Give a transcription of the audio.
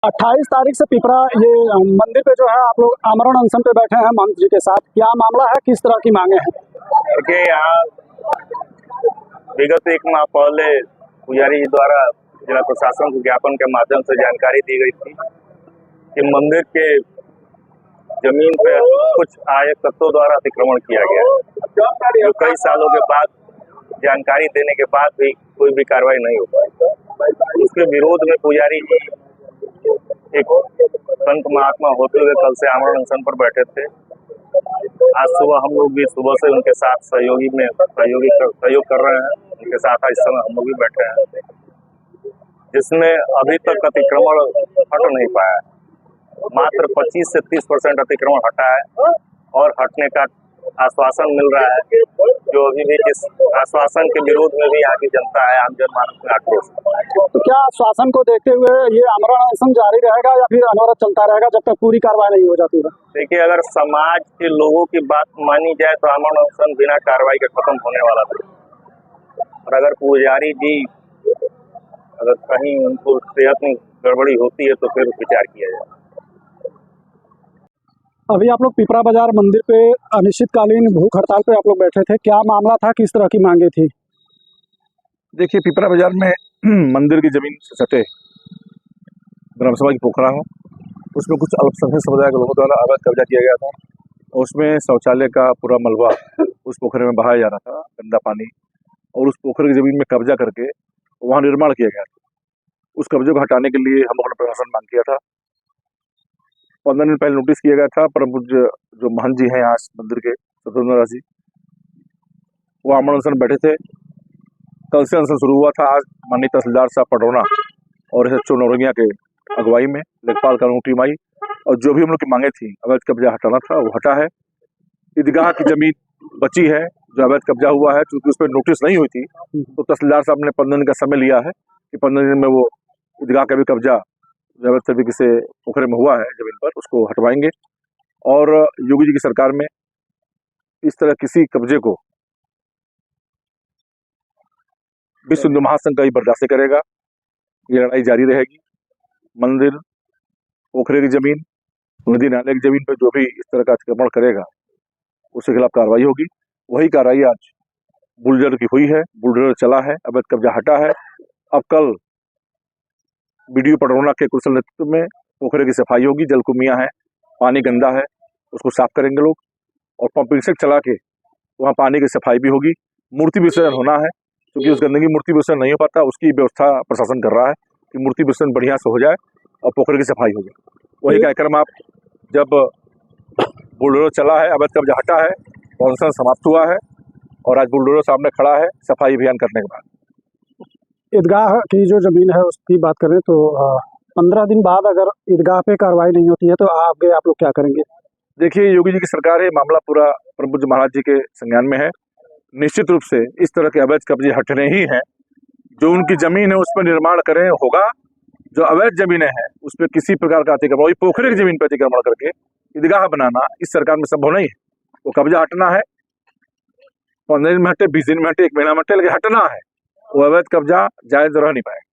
28 तारीख से पिपरा ये मंदिर पे जो है आप लोग आमरण अनशन पे बैठे हैं मंत्री जी के साथ, क्या मामला है, किस तरह की मांगे हैं? देखिए, यहाँ विगत एक माह पहले पुजारी जी द्वारा जिला प्रशासन को ज्ञापन के माध्यम से जानकारी दी गई थी कि मंदिर के जमीन पे कुछ आए तत्वों द्वारा अतिक्रमण किया गया है, जो कई सालों के बाद जानकारी देने के बाद भी कोई भी कार्रवाई नहीं हो पाई। उसके विरोध में पुजारी जी एक संत महात्मा होते हुए कल से आमरण अनशन पर बैठे थे। आज सुबह हम लोग भी सुबह से उनके साथ सहयोग कर रहे हैं। उनके साथ इस समय हम लोग भी बैठे हैं, जिसमें अभी तक अतिक्रमण हट नहीं पाया। मात्र 25 से 30% अतिक्रमण हटा है और हटने का आश्वासन मिल रहा है, जो अभी भी इस आश्वासन के विरोध में भी यहाँ की जनता है, आम जनमानस में आक्रोश है। तो क्या आश्वासन को देखते हुए ये आमरण अनशन जारी रहेगा या फिर अनवरत चलता रहेगा जब तक पूरी कार्रवाई नहीं हो जाती है? देखिए, अगर समाज के लोगों की बात मानी जाए तो आमरण अनशन बिना कार्रवाई के खत्म होने वाला था। और अगर पुजारी जी अगर कहीं उनको सेहत में गड़बड़ी होती है तो फिर विचार किया जाए। अभी आप लोग पिपरा बाजार मंदिर पे अनिश्चितकालीन भूख हड़ताल पे आप लोग बैठे थे, क्या मामला था, किस तरह की मांगे थी? देखिए, पिपरा बाजार में मंदिर की जमीन से सटे ग्राम सभा की पोखरा है, उसमें कुछ अल्पसंख्यक समुदाय के लोगों द्वारा अवैध कब्जा किया गया था। उसमें शौचालय का पूरा मलबा उस पोखरे में बहाया जा रहा था, गंदा पानी, और उस पोखरे की जमीन में कब्जा करके वहाँ निर्माण किया गया था। उस कब्जे को हटाने के लिए हम लोगों ने प्रशासन मांग किया था। 15 दिन पहले नोटिस किया गया था। परम पूज्य जो महंत जी हैं यहाँ मंदिर के, सत्येंद्र जी, वो आमरण अनशन बैठे थे। कल से अनशन शुरू हुआ था। आज माननीय तहसीलदार साहब पडरौना और SHO नौरंगिया के अगुवाई में लेखपाल कानून टीम आई, और जो भी हम लोग की मांगे थी, अवैध कब्जा हटाना था, वो हटा है। ईदगाह की जमीन बची है जो अवैध कब्जा हुआ है, क्योंकि उस पर नोटिस नहीं हुई थी, तो तहसीलदार साहब ने 15 दिन का समय लिया है कि 15 दिन में वो ईदगाह का भी कब्जा अवैध तरीके से पोखरे में हुआ है जमीन पर, उसको हटवाएंगे। और योगी जी की सरकार में इस तरह किसी कब्जे को विश्व हिंदू महासंघ का ही बर्दाश्त करेगा। ये लड़ाई जारी रहेगी। मंदिर, पोखरे की जमीन, नदी नाले की जमीन पर जो भी इस तरह का अतिक्रमण करेगा उसके खिलाफ कार्रवाई होगी। वही कार्रवाई आज बुलडोजर की हुई है। बुलडोजर चला है, अवैध कब्जा हटा है। अब कल BDO पडरौना के कुशल नेतृत्व में पोखरे की सफाई होगी। जलकुमियां है, पानी गंदा है, उसको साफ करेंगे लोग, और पंपिंग सेट चला के वहाँ पानी की सफाई भी होगी। मूर्ति विसर्जन होना है, क्योंकि उस गंदगी मूर्ति विसर्जन नहीं हो पाता, उसकी व्यवस्था प्रशासन कर रहा है कि मूर्ति विसर्जन बढ़िया से हो जाए और पोखरे की सफाई हो जाए। वही कार्यक्रम आप जब बुलडोजर चला है, अवैध कब्जा हटा है, अनशन समाप्त हुआ है, और आज बुलडोजर सामने खड़ा है सफाई अभियान करने के बाद। ईदगाह की जो जमीन है उसकी बात करें तो 15 दिन बाद अगर ईदगाह पे कार्रवाई नहीं होती है तो आगे आप लोग क्या करेंगे? देखिए, योगी जी की सरकार है, मामला पूरा परम पूज्य महाराज जी के संज्ञान में है। निश्चित रूप से इस तरह के अवैध कब्जे हटने ही हैं। जो उनकी जमीन है उस पर निर्माण करें होगा। जो अवैध जमीनें हैं उस पर किसी प्रकार का अतिक्रमण, वही पोखरे की जमीन पर अतिक्रमण करके ईदगाह बनाना इस सरकार में संभव नहीं है। वो कब्जा हटना है, 15 दिन में हटे, 20 दिन में हटे, 1 महीना में हटे, लेकिन हटना है। वो अवैध कब्जा जायज रह नहीं पाएगा।